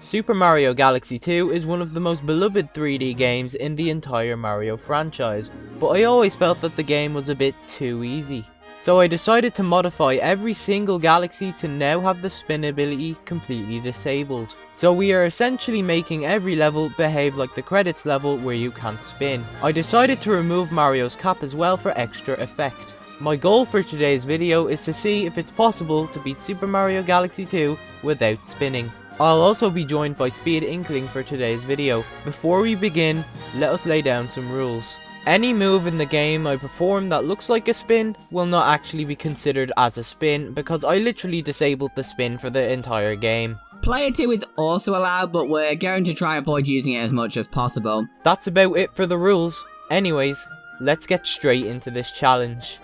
Super Mario Galaxy 2 is one of the most beloved 3D games in the entire Mario franchise, but I always felt that the game was a bit too easy. So I decided to modify every single galaxy to now have the spin ability completely disabled. So we are essentially making every level behave like the credits level where you can't spin. I decided to remove Mario's cap as well for extra effect. My goal for today's video is to see if it's possible to beat Super Mario Galaxy 2 without spinning. I'll also be joined by SpeedInkling for today's video. Before we begin, let us lay down some rules. Any move in the game I perform that looks like a spin will not actually be considered as a spin because I literally disabled the spin for the entire game. Player 2 is also allowed, but we're going to try avoid using it as much as possible. That's about it for the rules. Anyways, let's get straight into this challenge.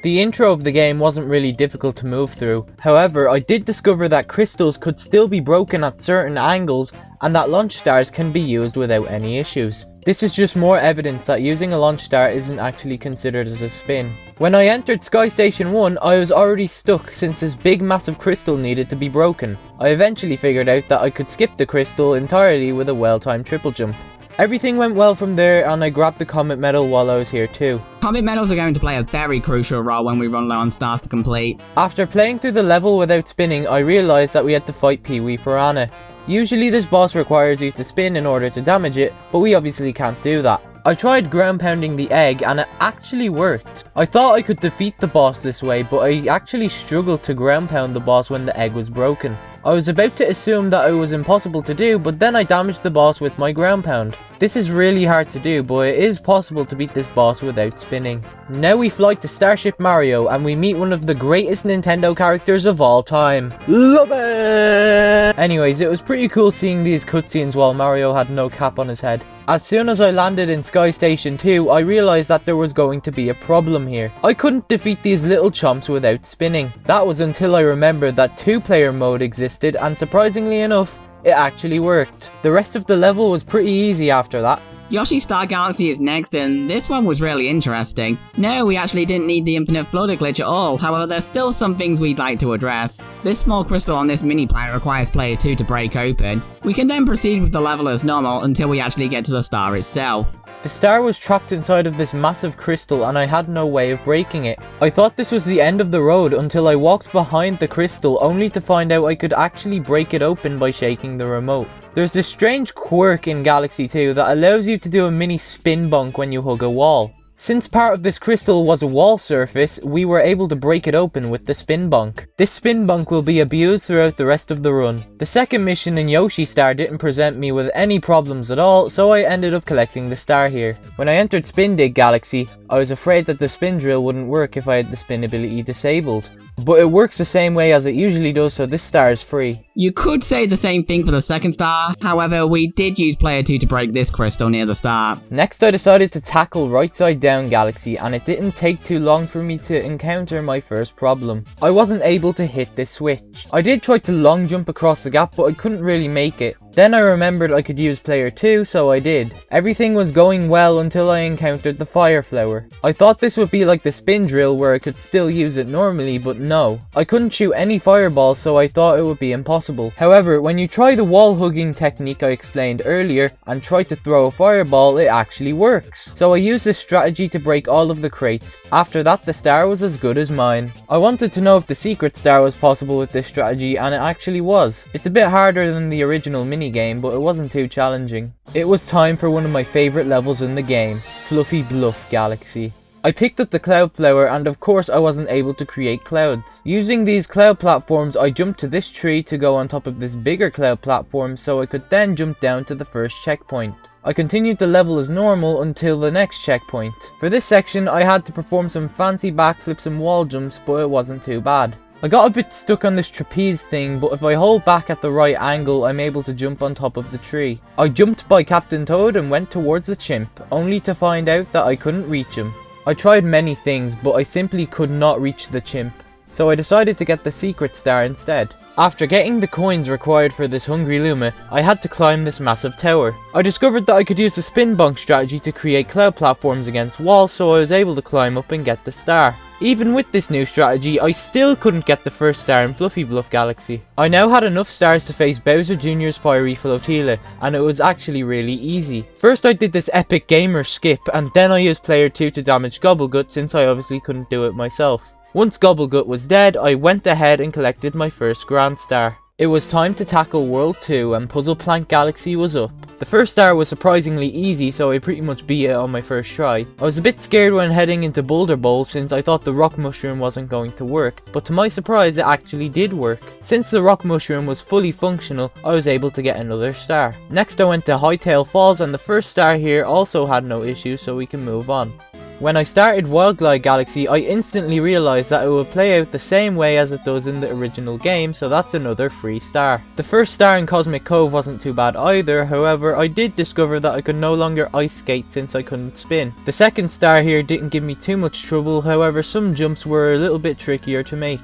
The intro of the game wasn't really difficult to move through, however I did discover that crystals could still be broken at certain angles and that launch stars can be used without any issues. This is just more evidence that using a launch star isn't actually considered as a spin. When I entered Sky Station 1, I was already stuck since this big massive crystal needed to be broken. I eventually figured out that I could skip the crystal entirely with a well-timed triple jump. Everything went well from there and I grabbed the Comet Medal while I was here too. Comet Medals are going to play a very crucial role when we run low on stars to complete. After playing through the level without spinning, I realised that we had to fight Peewee Piranha. Usually this boss requires you to spin in order to damage it, but we obviously can't do that. I tried ground pounding the egg and it actually worked. I thought I could defeat the boss this way, but I actually struggled to ground pound the boss when the egg was broken. I was about to assume that it was impossible to do, but then I damaged the boss with my ground pound. This is really hard to do, but it is possible to beat this boss without spinning. Now we fly to Starship Mario and we meet one of the greatest Nintendo characters of all time. Love it! Anyways, it was pretty cool seeing these cutscenes while Mario had no cap on his head. As soon as I landed in Sky Station 2, I realised that there was going to be a problem here. I couldn't defeat these little chomps without spinning. That was until I remembered that 2-player mode existed, and surprisingly enough, it actually worked. The rest of the level was pretty easy after that. Yoshi's Star Galaxy is next, and this one was really interesting. No, we actually didn't need the infinite floater glitch at all, however there's still some things we'd like to address. This small crystal on this mini planet requires player 2 to break open. We can then proceed with the level as normal until we actually get to the star itself. The star was trapped inside of this massive crystal and I had no way of breaking it. I thought this was the end of the road until I walked behind the crystal only to find out I could actually break it open by shaking the remote. There's this strange quirk in Galaxy 2 that allows you to do a mini spin bunk when you hug a wall. Since part of this crystal was a wall surface, we were able to break it open with the spin bunk. This spin bunk will be abused throughout the rest of the run. The second mission in Yoshi Star didn't present me with any problems at all, so I ended up collecting the star here. When I entered Spin Dig Galaxy, I was afraid that the spin drill wouldn't work if I had the spin ability disabled. But it works the same way as it usually does, so this star is free. You could say the same thing for the second star, however we did use player 2 to break this crystal near the start. Next I decided to tackle Right Side Down Galaxy and it didn't take too long for me to encounter my first problem. I wasn't able to hit this switch. I did try to long jump across the gap but I couldn't really make it. Then I remembered I could use player 2, so I did. Everything was going well until I encountered the fire flower. I thought this would be like the spin drill where I could still use it normally, but no. I couldn't shoot any fireballs, so I thought it would be impossible. However, when you try the wall hugging technique I explained earlier and try to throw a fireball, it actually works. So I used this strategy to break all of the crates. After that, the star was as good as mine. I wanted to know if the secret star was possible with this strategy, and it actually was. It's a bit harder than the original mini game, but it wasn't too challenging. It was time for one of my favourite levels in the game, Fluffy Bluff Galaxy. I picked up the cloud flower and of course I wasn't able to create clouds. Using these cloud platforms I jumped to this tree to go on top of this bigger cloud platform so I could then jump down to the first checkpoint. I continued the level as normal until the next checkpoint. For this section I had to perform some fancy backflips and wall jumps, but it wasn't too bad. I got a bit stuck on this trapeze thing, but if I hold back at the right angle, I'm able to jump on top of the tree. I jumped by Captain Toad and went towards the chimp, only to find out that I couldn't reach him. I tried many things, but I simply could not reach the chimp. So I decided to get the secret star instead. After getting the coins required for this hungry Luma, I had to climb this massive tower. I discovered that I could use the spin bunk strategy to create cloud platforms against walls, so I was able to climb up and get the star. Even with this new strategy, I still couldn't get the first star in Fluffy Bluff Galaxy. I now had enough stars to face Bowser Jr.'s fiery flotilla, and it was actually really easy. First I did this epic gamer skip, and then I used player 2 to damage Gobblegut since I obviously couldn't do it myself. Once Gobblegut was dead, I went ahead and collected my first Grand Star. It was time to tackle World 2 and Puzzle Plank Galaxy was up. The first star was surprisingly easy, so I pretty much beat it on my first try. I was a bit scared when heading into Boulder Bowl since I thought the rock mushroom wasn't going to work, but to my surprise it actually did work. Since the rock mushroom was fully functional, I was able to get another star. Next I went to Hightail Falls and the first star here also had no issues, so we can move on. When I started Wild Glide Galaxy, I instantly realised that it would play out the same way as it does in the original game, so that's another free star. The first star in Cosmic Cove wasn't too bad either, however I did discover that I could no longer ice skate since I couldn't spin. The second star here didn't give me too much trouble, however some jumps were a little bit trickier to make.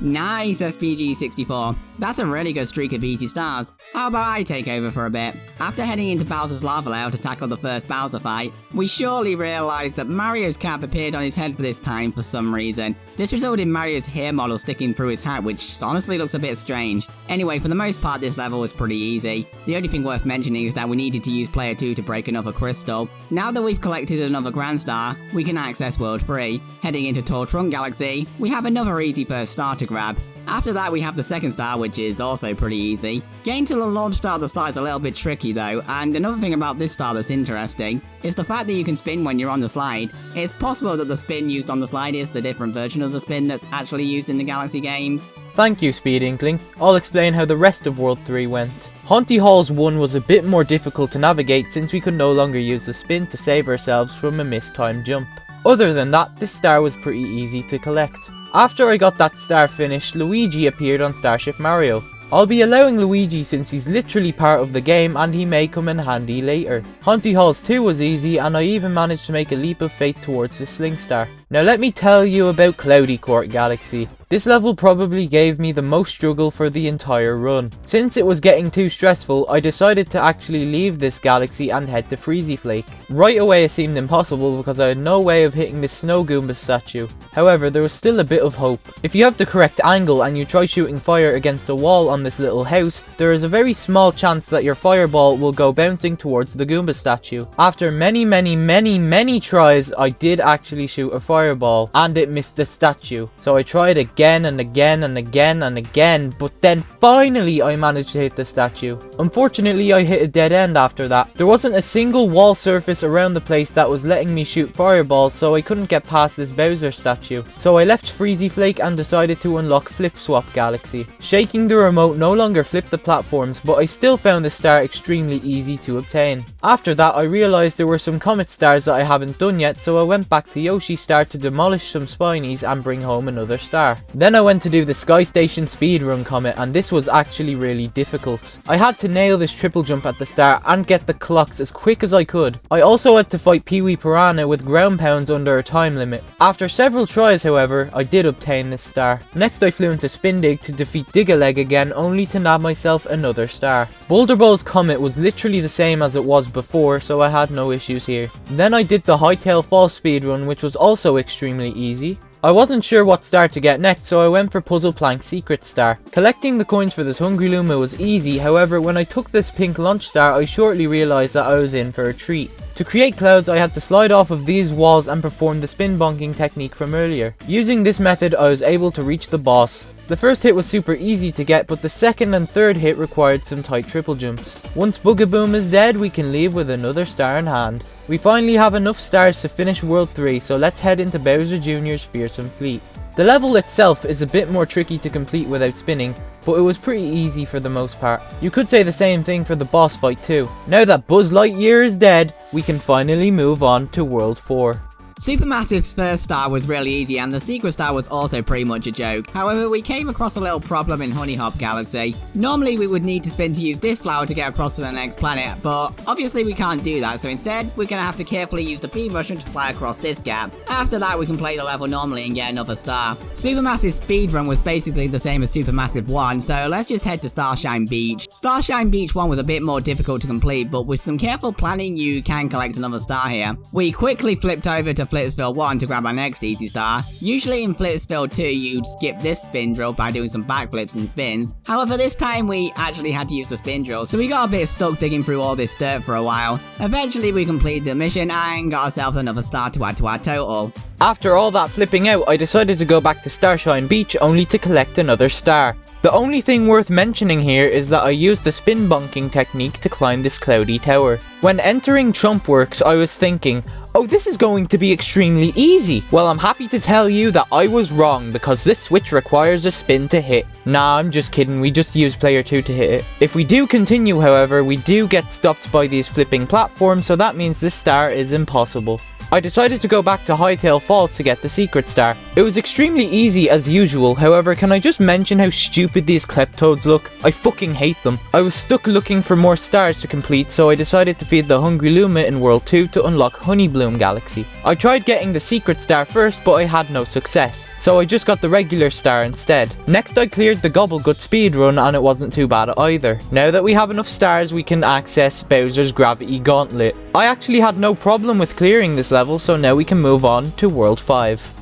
Nice, SPG64. That's a really good streak of easy stars. How about I take over for a bit? After heading into Bowser's lava lair to tackle the first Bowser fight, we surely realised that Mario's cap appeared on his head for this time for some reason. This resulted in Mario's hair model sticking through his hat, which honestly looks a bit strange. Anyway, for the most part this level was pretty easy. The only thing worth mentioning is that we needed to use player 2 to break another crystal. Now that we've collected another Grand Star, we can access World 3. Heading into Tall Trunk Galaxy, we have another easy first star to grab. After that we have the second star, which is also pretty easy. Getting to the launch star of the star is a little bit tricky though, and another thing about this star that's interesting is the fact that you can spin when you're on the slide. It's possible that the spin used on the slide is the different version of the spin that's actually used in the Galaxy games. Thank you, SpeedInkling. I'll explain how the rest of World 3 went. Haunty Halls 1 was a bit more difficult to navigate since we could no longer use the spin to save ourselves from a mistimed jump. Other than that, this star was pretty easy to collect. After I got that star finished, Luigi appeared on Starship Mario. I'll be allowing Luigi since he's literally part of the game and he may come in handy later. Haunty Halls 2 was easy and I even managed to make a leap of faith towards the Sling Star. Now let me tell you about Cloudy Court Galaxy. This level probably gave me the most struggle for the entire run. Since it was getting too stressful, I decided to actually leave this galaxy and head to Freezy Flake. Right away it seemed impossible because I had no way of hitting this Snow Goomba statue. However, there was still a bit of hope. If you have the correct angle and you try shooting fire against a wall on this little house, there is a very small chance that your fireball will go bouncing towards the Goomba statue. After many tries, I did actually shoot a fireball and it missed the statue. So I tried again and again and again and again, but then finally I managed to hit the statue. Unfortunately, I hit a dead end after that. There wasn't a single wall surface around the place that was letting me shoot fireballs, so I couldn't get past this Bowser statue. So I left Freezy Flake and decided to unlock Flip Swap Galaxy. Shaking the remote no longer flipped the platforms, but I still found the star extremely easy to obtain. After that, I realised there were some Comet Stars that I haven't done yet, so I went back to Yoshi Star to demolish some Spinies and bring home another star. Then I went to do the Sky Station Speedrun Comet, and this was actually really difficult. I had to nail this triple jump at the start and get the clocks as quick as I could. I also had to fight Peewee Piranha with ground pounds under a time limit. After several tries, however, I did obtain this star. Next I flew into Spin Dig to defeat Dig-a-Leg again, only to nab myself another star. Boulder Bowl's Comet was literally the same as it was before, so I had no issues here. Then I did the Hightail Falls speedrun, which was also extremely easy. I wasn't sure what star to get next, so I went for Puzzle Plank Secret Star. Collecting the coins for this Hungry Luma was easy, however when I took this pink launch star I shortly realised that I was in for a treat. To create clouds I had to slide off of these walls and perform the spin bonking technique from earlier. Using this method I was able to reach the boss. The first hit was super easy to get, but the second and third hit required some tight triple jumps. Once Boogaboom is dead, we can leave with another star in hand. We finally have enough stars to finish World 3, so let's head into Bowser Jr.'s fearsome fleet. The level itself is a bit more tricky to complete without spinning, but it was pretty easy for the most part. You could say the same thing for the boss fight too. Now that Buzz Lightyear is dead, we can finally move on to World 4. Supermassive's first star was really easy, and the secret star was also pretty much a joke. However, we came across a little problem in Honeyhop Galaxy. Normally we would need to spin to use this flower to get across to the next planet, but obviously we can't do that, so instead we're gonna have to carefully use the bee mushroom to fly across this gap. After that we can play the level normally and get another star. Supermassive's speedrun was basically the same as Supermassive 1, so let's just head to Starshine Beach. Starshine Beach 1 was a bit more difficult to complete, but with some careful planning you can collect another star here. We quickly flipped over to Flipsville 1 to grab our next easy star. Usually in Flipsville 2 you'd skip this spin drill by doing some backflips and spins. However, this time we actually had to use the spin drill, so we got a bit stuck digging through all this dirt for a while. Eventually we completed the mission and got ourselves another star to add to our total. After all that flipping out, I decided to go back to Starshine Beach only to collect another star. The only thing worth mentioning here is that I used the spin bonking technique to climb this cloudy tower. When entering Chump Works, I was thinking, oh, this is going to be extremely easy. Well, I'm happy to tell you that I was wrong, because this switch requires a spin to hit. Nah, I'm just kidding, we just use player 2 to hit it. If we do continue, however, we do get stopped by these flipping platforms, so that means this star is impossible. I decided to go back to Hightail Falls to get the secret star. It was extremely easy as usual, however, can I just mention how stupid these Kleptoads look? I fucking hate them. I was stuck looking for more stars to complete, so I decided to feed the Hungry Luma in World 2 to unlock Honeybloom Galaxy. I tried getting the secret star first, but I had no success, so I just got the regular star instead. Next I cleared the Gobblegut speedrun and it wasn't too bad either. Now that we have enough stars, we can access Bowser's Gravity Gauntlet. I actually had no problem with clearing this level, so now we can move on to World 5.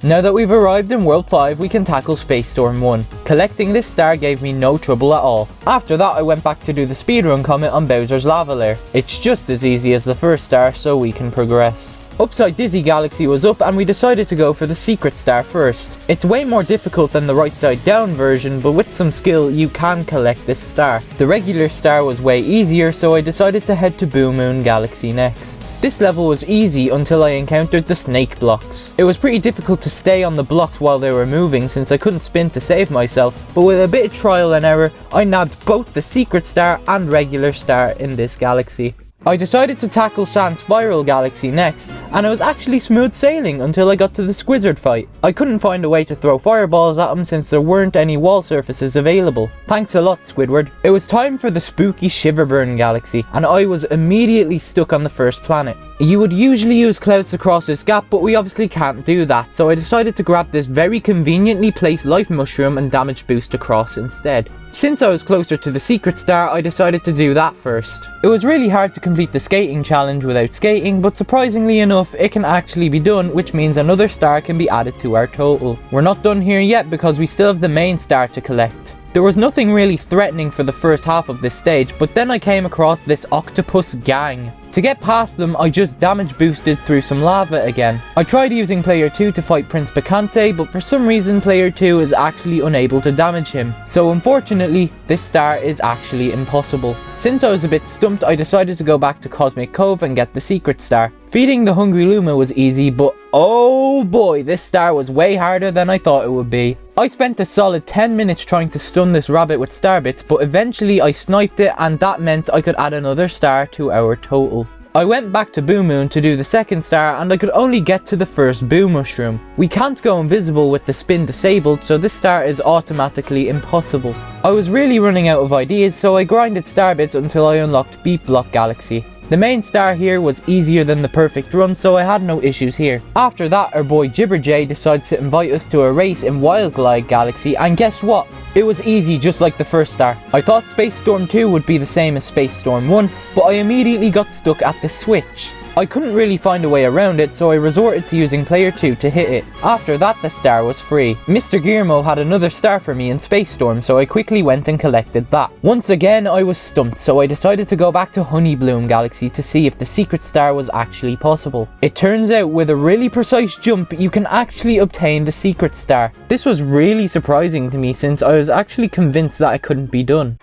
Now that we've arrived in World 5, we can tackle Space Storm 1. Collecting this star gave me no trouble at all. After that, I went back to do the speedrun comet on Bowser's Lava Lair. It's just as easy as the first star, so we can progress. Upside Dizzy Galaxy was up and we decided to go for the secret star first. It's way more difficult than the right side down version, but with some skill you can collect this star. The regular star was way easier, so I decided to head to Boo Moon Galaxy next. This level was easy until I encountered the snake blocks. It was pretty difficult to stay on the blocks while they were moving since I couldn't spin to save myself, but with a bit of trial and error, I nabbed both the secret star and regular star in this galaxy. I decided to tackle Sand Spiral Galaxy next, and it was actually smooth sailing until I got to the Squizzard fight. I couldn't find a way to throw fireballs at him since there weren't any wall surfaces available. Thanks a lot, Squidward. It was time for the spooky Shiverburn Galaxy, and I was immediately stuck on the first planet. You would usually use clouds to cross this gap, but we obviously can't do that, so I decided to grab this very conveniently placed life mushroom and damage boost across instead. Since I was closer to the secret star, I decided to do that first. It was really hard to complete the skating challenge without skating, but surprisingly enough, it can actually be done, which means another star can be added to our total. We're not done here yet because we still have the main star to collect. There was nothing really threatening for the first half of this stage, but then I came across this octopus gang. To get past them, I just damage boosted through some lava again. I tried using player 2 to fight Prince Picante, but for some reason player 2 is actually unable to damage him. So unfortunately, this star is actually impossible. Since I was a bit stumped, I decided to go back to Cosmic Cove and get the secret star. Feeding the Hungry Luma was easy, but oh boy, this star was way harder than I thought it would be. I spent a solid 10 minutes trying to stun this rabbit with star bits, but eventually I sniped it and that meant I could add another star to our total. I went back to Boo Moon to do the second star and I could only get to the first Boo Mushroom. We can't go invisible with the spin disabled, so this star is automatically impossible. I was really running out of ideas, so I grinded star bits until I unlocked Beat Block Galaxy. The main star here was easier than the perfect run, so I had no issues here. After that, our boy Jibberjay decides to invite us to a race in Wild Glide Galaxy, and guess what? It was easy just like the first star. I thought Space Storm 2 would be the same as Space Storm 1, but I immediately got stuck at the switch. I couldn't really find a way around it, so I resorted to using player 2 to hit it. After that, the star was free. Mr. Gearmo had another star for me in Space Storm, so I quickly went and collected that. Once again, I was stumped, so I decided to go back to Honeybloom Galaxy to see if the secret star was actually possible. It turns out with a really precise jump, you can actually obtain the secret star. This was really surprising to me since I was actually convinced that it couldn't be done.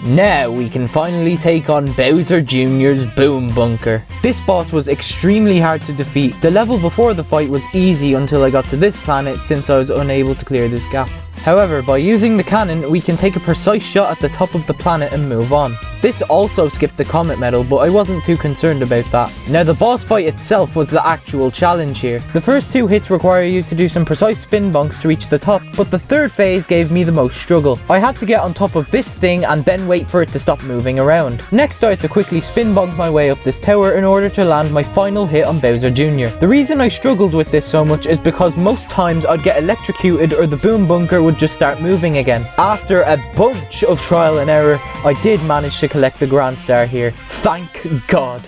Now we can finally take on Bowser Jr.'s Boom Bunker. This boss was extremely hard to defeat. The level before the fight was easy until I got to this planet since I was unable to clear this gap. However, by using the cannon, we can take a precise shot at the top of the planet and move on. This also skipped the comet medal, but I wasn't too concerned about that. Now the boss fight itself was the actual challenge here. The first 2 hits require you to do some precise spin bunks to reach the top, but the third phase gave me the most struggle. I had to get on top of this thing and then wait for it to stop moving around. Next I had to quickly spin bunk my way up this tower in order to land my final hit on Bowser Jr. The reason I struggled with this so much is because most times I'd get electrocuted or the boom bunker would just start moving again. After a bunch of trial and error, I did manage to collect the Grand Star here. Thank God.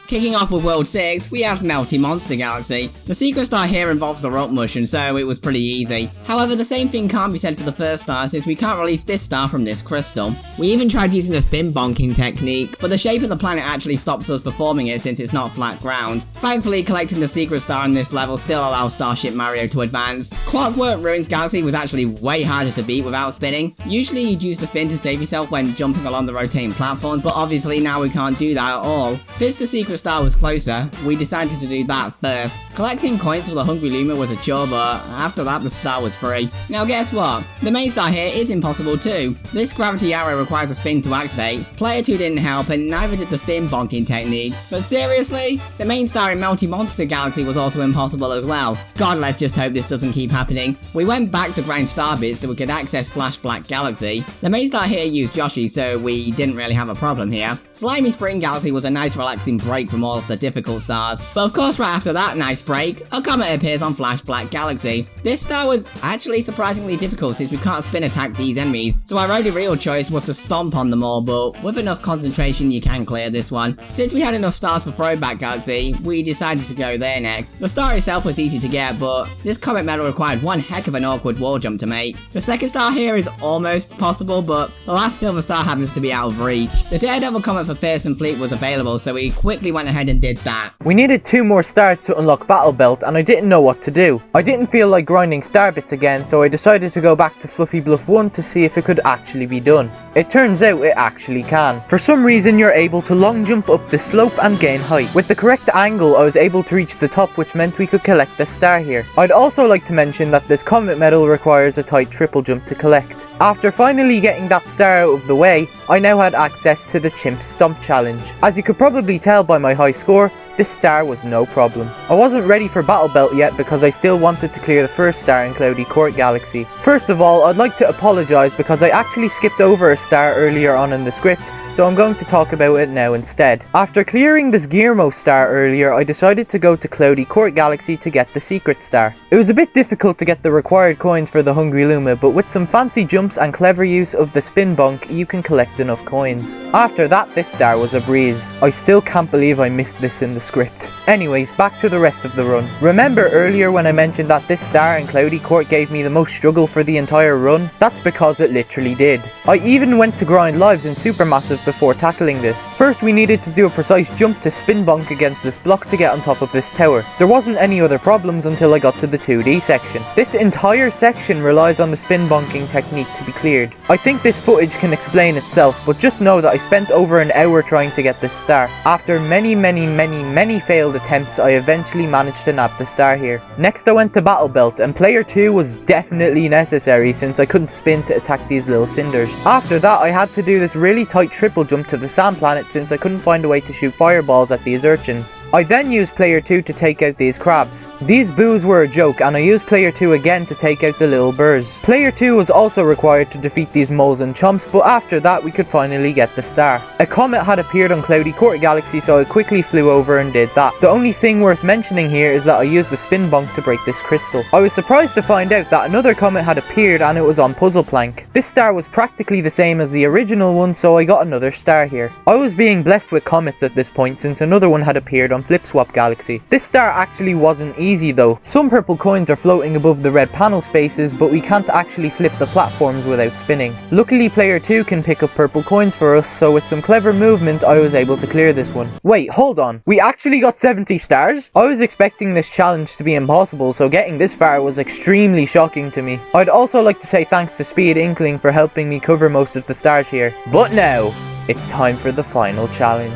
Kicking off with World 6, we have Melty Monster Galaxy. The secret star here involves the rock mushroom, so it was pretty easy. However, the same thing can't be said for the first star since we can't release this star from this crystal. We even tried using the spin bonking technique, but the shape of the planet actually stops us performing it since it's not flat ground. Thankfully, collecting the secret star on this level still allows Starship Mario to advance. Clockwork Ruins Galaxy was actually way harder to beat without spinning. Usually you'd use the spin to save yourself when jumping along the rotating platforms, but obviously now we can't do that at all. Since the secret star was closer, we decided to do that first. Collecting coins for the Hungry Luma was a chore, but after that the star was free. Now guess what? The main star here is impossible too. This gravity arrow requires a spin to activate. Player 2 didn't help and neither did the spin bonking technique. But seriously? The main star in Melty Monster Galaxy was also impossible as well. God, let's just hope this doesn't keep happening. We went back to grind star bits so we could access Flash Black Galaxy. The main star here used Yoshi, so we didn't really have a problem here. Slimy Spring Galaxy was a nice relaxing break from all of the difficult stars. But of course right after that nice break, a comet appears on Flash Black Galaxy. This star was actually surprisingly difficult since we can't spin attack these enemies, so our only real choice was to stomp on them all, but with enough concentration you can clear this one. Since we had enough stars for Throwback Galaxy, we decided to go there next. The star itself was easy to get, but this comet medal required one heck of an awkward wall jump to make. The second star here is almost possible, but the last silver star happens to be out of reach. The Daredevil comet for Fearsome Fleet was available, so we quickly went ahead and did that. We needed 2 more stars to unlock Battle Belt and I didn't know what to do. I didn't feel like grinding star bits again, so I decided to go back to Fluffy Bluff 1 to see if it could actually be done. It turns out it actually can. For some reason you're able to long jump up the slope and gain height. With the correct angle I was able to reach the top, which meant we could collect the star here. I'd also like to mention that this comet medal requires a tight triple jump to collect. After finally getting that star out of the way, I now had access to the Chimp Stump challenge. As you could probably tell by my high score, this star was no problem. I wasn't ready for Battle Belt yet because I still wanted to clear the first star in Cloudy Court Galaxy. First of all, I'd like to apologise because I actually skipped over a star earlier on in the script, so I'm going to talk about it now instead. After clearing this Gearmo star earlier, I decided to go to Cloudy Court Galaxy to get the secret star. It was a bit difficult to get the required coins for the Hungry Luma, but with some fancy jumps and clever use of the spin bunk, you can collect enough coins. After that, this star was a breeze. I still can't believe I missed this in the script. Anyways, back to the rest of the run. Remember earlier when I mentioned that this star in Cloudy Court gave me the most struggle for the entire run? That's because it literally did. I even went to grind lives in Supermassive before tackling this. First we needed to do a precise jump to spin bonk against this block to get on top of this tower. There wasn't any other problems until I got to the 2D section. This entire section relies on the spin bonking technique to be cleared. I think this footage can explain itself, but just know that I spent over an hour trying to get this star. After many failed attempts, I eventually managed to nab the star here. Next I went to Battle Belt, and player 2 was definitely necessary since I couldn't spin to attack these little cinders. After that I had to do this really tight triple jump to the sand planet since I couldn't find a way to shoot fireballs at these urchins. I then used player 2 to take out these crabs. These boos were a joke, and I used player 2 again to take out the little burrs. Player 2 was also required to defeat these moles and chomps, but after that we could finally get the star. A comet had appeared on Cloudy Court Galaxy, so I quickly flew over and did that. The only thing worth mentioning here is that I used the spin bonk to break this crystal. I was surprised to find out that another comet had appeared and it was on Puzzle Plank. This star was practically the same as the original one, so I got another star here. I was being blessed with comets at this point since another one had appeared on Flip Swap Galaxy. This star actually wasn't easy though. Some purple coins are floating above the red panel spaces, but we can't actually flip the platforms without spinning. Luckily player 2 can pick up purple coins for us, so with some clever movement I was able to clear this one. Wait, hold on. We actually got 70 stars? I was expecting this challenge to be impossible, so getting this far was extremely shocking to me. I'd also like to say thanks to SpeedInkling for helping me cover most of the stars here. But now, it's time for the final challenge.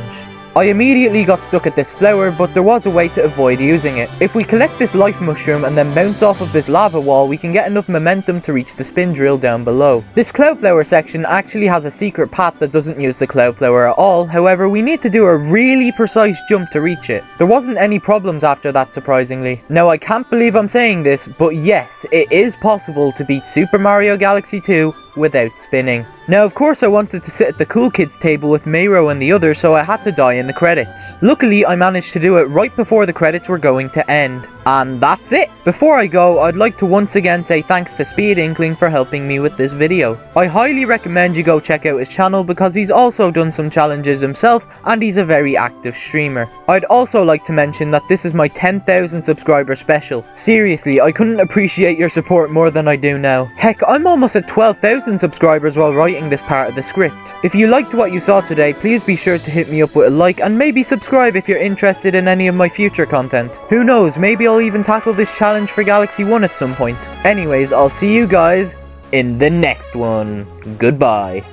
I immediately got stuck at this flower, but there was a way to avoid using it. If we collect this life mushroom and then bounce off of this lava wall, we can get enough momentum to reach the spin drill down below. This cloudflower section actually has a secret path that doesn't use the cloudflower at all, however we need to do a really precise jump to reach it. There wasn't any problems after that, surprisingly. Now I can't believe I'm saying this, but yes, it is possible to beat Super Mario Galaxy 2 without spinning. Now of course I wanted to sit at the cool kids table with Mayro and the others, so I had to die in the credits. Luckily I managed to do it right before the credits were going to end. And that's it! Before I go, I'd like to once again say thanks to SpeedInkling for helping me with this video. I highly recommend you go check out his channel because he's also done some challenges himself and he's a very active streamer. I'd also like to mention that this is my 10,000 subscriber special. Seriously, I couldn't appreciate your support more than I do now. Heck, I'm almost at 12,000 subscribers while writing this part of the script. If you liked what you saw today, please be sure to hit me up with a like and maybe subscribe if you're interested in any of my future content. Who knows, maybe I'll even tackle this challenge for Galaxy 1 at some point. Anyways, I'll see you guys in the next one. Goodbye.